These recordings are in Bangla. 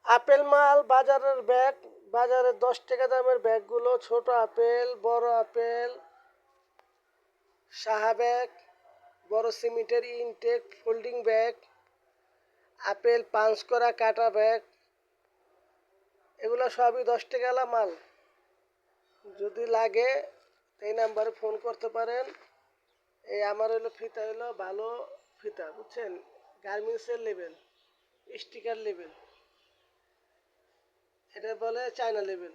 আপেল মাল বাজারের ব্যাগ, বাজারে 10 টাকা দামের ব্যাগগুলো ছোট আপেল, বড় আপেল, সাহা ব্যাগ, বড় সিমেন্টের ইনটেক ফোল্ডিং ব্যাগ, আপেল পাঞ্চ করা কাটা ব্যাগ, এগুলো সবই 10 টাকা মাল। যদি লাগে এই নাম্বারে ফোন করতে পারেন। এই আমার হলো ফিতা হলো ভালো ফিতা, বুঝছেন, গার্মেন্টসের লেবেল, স্টিকার লেবেল, এটা বলে চায়না লেবেল।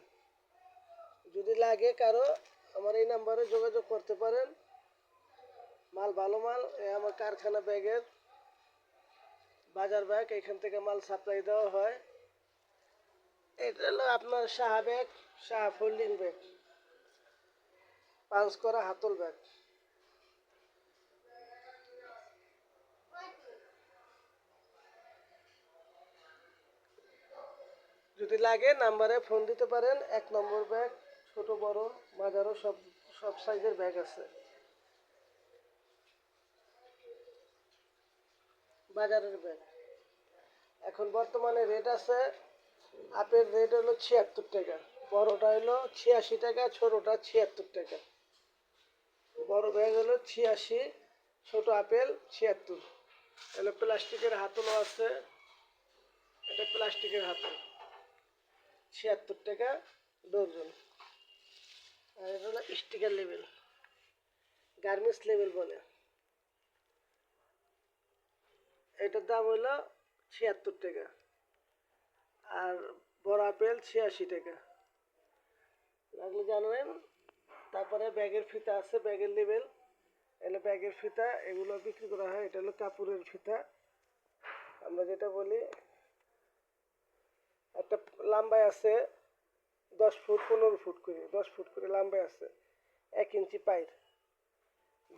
যদি লাগে কারো আমার এই নাম্বারে যোগাযোগ করতে পারেন। মাল ভালো মাল, আমার কারখানা ব্যাগের বাজার ব্যাগ, এখান থেকে মাল সাপ্লাই দেওয়া হয়। এটা হলো আপনার Saha bag, Saha folding bag, punch করা হাতল ব্যাগ। যদি লাগে নাম্বারে ফোন দিতে পারেন। 1 নম্বর ব্যাগ, ছোট বড় মাঝারও সব সব সাইজের ব্যাগ আছে বাজারের ব্যাগ। এখন বর্তমানে রেট আছে, আপেল রেট হলো 76 টাকা, বড়টা হলো 86 টাকা, ছোটটা 76 টাকা। বড় ব্যাগ হলো 86, ছোট আপেল 76। এগুলো প্লাস্টিকের হাতলও আছে, এটা প্লাস্টিকের হাতল, 76 টাকা ডজন। আর এটা হলো স্টিকার লেবেল, গার্মেন্টস লেবেল বলে। এটার দাম হলো 76 টাকা। আর বড় আপেল 86 টাকা। লাগলে জানবেন। তারপরে ব্যাগের ফিতা আছে, ব্যাগের লেবেল, এগুলো ব্যাগের ফিতা, এগুলো বিক্রি করা হয়। এটা হলো কাপড়ের ফিতা, আমরা যেটা বলি। একটা লম্বায় আছে 10 ফুট 15 ফুট করে, 10 ফুট করে লম্বায় আছে, 1 ইঞ্চি পাইর,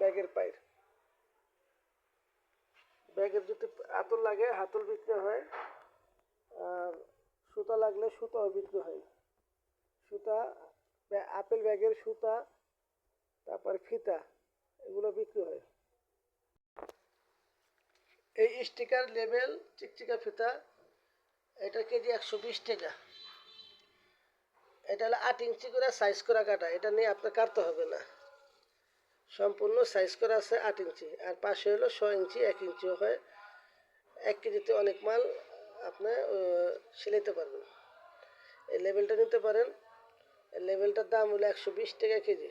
ব্যাগের পাইর। ব্যাগের যদি হাতল লাগে হাতল বিক্রি হয়, আর সুতা লাগলে সুতাও বিক্রি হয়। সুতা, আপেল ব্যাগের সুতা, তারপর ফিতা, এগুলো বিক্রি হয়। এই স্টিকার লেবেল চিকচিকা ফিতা, এটা কেজি 120 টাকা। এটা হলো 8 ইঞ্চি করে সাইজ করা কাটা, এটা নিয়ে আপনার কাটতে হবে না, সম্পূর্ণ সাইজ করা আছে 8 ইঞ্চি। আর পাশে হলো 6 ইঞ্চি, 1 ইঞ্চিও হয়। 1 কেজিতে অনেক মাল আপনি সিলাইতে পারবেন। এই লেবেলটা নিতে পারেন। এই লেবেলটার দাম হলো 120 টাকা কেজি,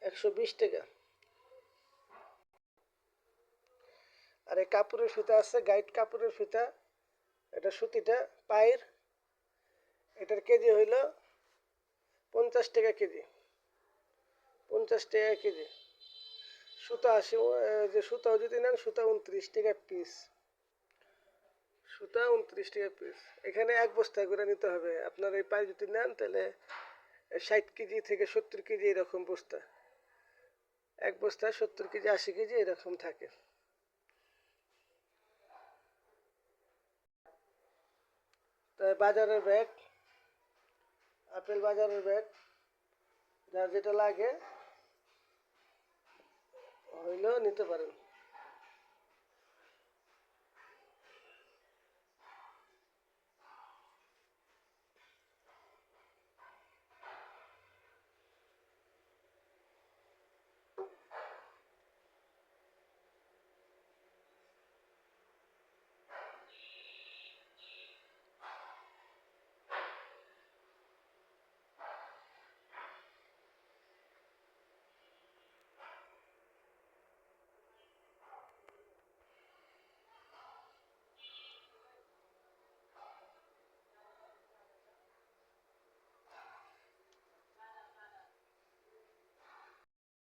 120 টাকা। আর এই কাপড়ের ফিতা আছে, গাইড কাপড়ের ফিতা, এটা সুতিটা পায়ের, এটার কেজি হইল 50 টাকা কেজি, 50 টাকা কেজি। সুতা 80, যে সুতাও যদি নেন সুতা 29 টাকা পিস, সুতা 29 টাকা পিস। এখানে 1 বস্তা করে নিতে হবে। আপনার এই পায়ে যদি নেন তাহলে 60 কেজি থেকে 70 কেজি এরকম বস্তা, 1 বস্তা 70 কেজি 80 কেজি এরকম থাকে। তাই বাজারের ব্যাগ, আপেল বাজারের ব্যাগ, যার যেটা লাগে হইলেও নিতে পারেন।